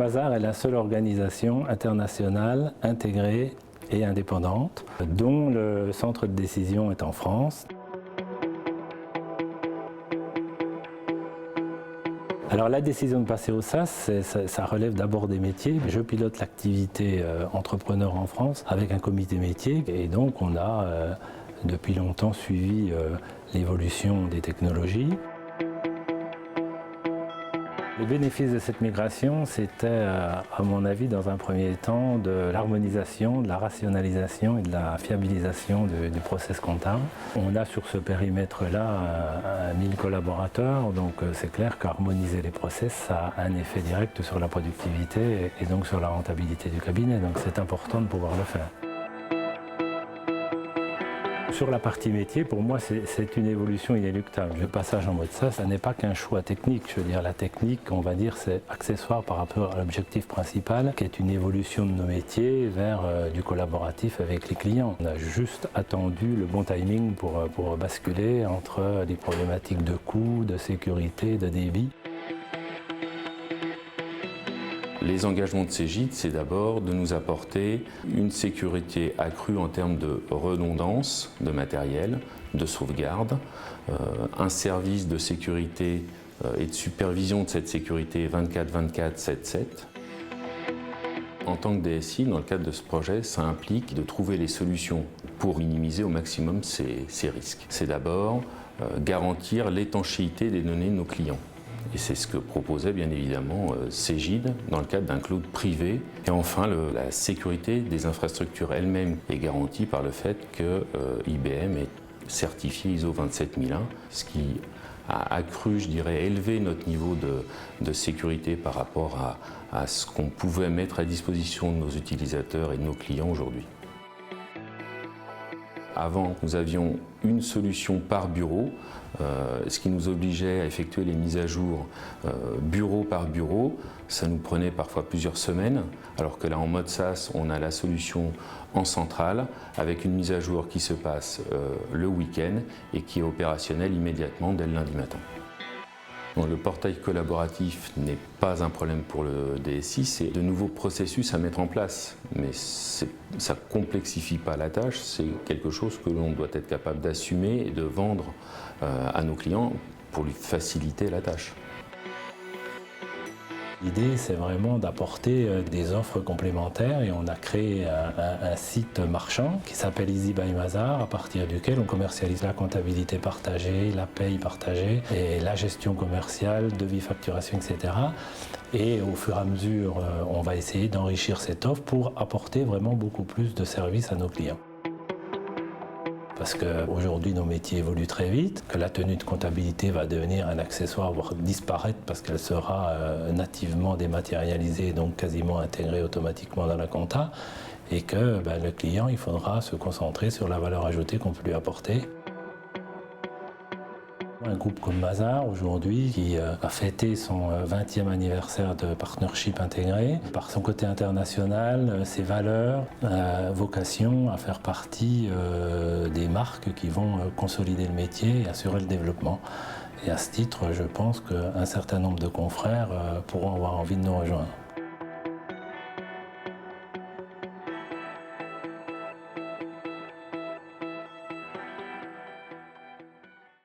Mazars est la seule organisation internationale intégrée et indépendante, dont le centre de décision est en France. Alors la décision de passer au SAS, ça relève d'abord des métiers. Je pilote l'activité entrepreneur en France avec un comité métier et donc on a depuis longtemps suivi l'évolution des technologies. Le bénéfice de cette migration, c'était, à mon avis, dans un premier temps, de l'harmonisation, de la rationalisation et de la fiabilisation du process comptable. On a sur ce périmètre-là 1000 collaborateurs, donc c'est clair qu'harmoniser les process, ça a un effet direct sur la productivité et donc sur la rentabilité du cabinet, donc c'est important de pouvoir le faire. Sur la partie métier, pour moi, c'est une évolution inéluctable. Le passage en mode SAS, ça n'est pas qu'un choix technique. Je veux dire, la technique, on va dire, c'est accessoire par rapport à l'objectif principal, qui est une évolution de nos métiers vers du collaboratif avec les clients. On a juste attendu le bon timing pour basculer entre les problématiques de coût, de sécurité, de débit. Les engagements de Cegid, c'est d'abord de nous apporter une sécurité accrue en termes de redondance de matériel, de sauvegarde, un service de sécurité et de supervision de cette sécurité 24/24, 7/7. En tant que DSI, dans le cadre de ce projet, ça implique de trouver les solutions pour minimiser au maximum ces risques. C'est d'abord garantir l'étanchéité des données de nos clients. Et c'est ce que proposait bien évidemment Cegid dans le cadre d'un cloud privé. Et enfin, la sécurité des infrastructures elles-mêmes est garantie par le fait que IBM est certifié ISO 27001, ce qui a accru, je dirais, élevé notre niveau de sécurité par rapport à ce qu'on pouvait mettre à disposition de nos utilisateurs et de nos clients aujourd'hui. Avant, nous avions une solution par bureau, ce qui nous obligeait à effectuer les mises à jour bureau par bureau. Ça nous prenait parfois plusieurs semaines, alors que là, en mode SaaS, on a la solution en centrale, avec une mise à jour qui se passe le week-end et qui est opérationnelle immédiatement dès le lundi matin. Donc, le portail collaboratif n'est pas un problème pour le DSI, c'est de nouveaux processus à mettre en place. Mais ça ne complexifie pas la tâche, c'est quelque chose que l'on doit être capable d'assumer et de vendre à nos clients pour lui faciliter la tâche. L'idée, c'est vraiment d'apporter des offres complémentaires et on a créé un site marchand qui s'appelle Easy by Mazars, à partir duquel on commercialise la comptabilité partagée, la paye partagée et la gestion commerciale, devis, facturation, etc. Et au fur et à mesure, on va essayer d'enrichir cette offre pour apporter vraiment beaucoup plus de services à nos clients. Parce qu'aujourd'hui, nos métiers évoluent très vite, que la tenue de comptabilité va devenir un accessoire, voire disparaître parce qu'elle sera nativement dématérialisée, donc quasiment intégrée automatiquement dans la compta, et que le client, il faudra se concentrer sur la valeur ajoutée qu'on peut lui apporter. Un groupe comme Mazars aujourd'hui qui a fêté son 20e anniversaire de partnership intégré, par son côté international, ses valeurs, vocation à faire partie des marques qui vont consolider le métier et assurer le développement. Et à ce titre, je pense qu'un certain nombre de confrères pourront avoir envie de nous rejoindre.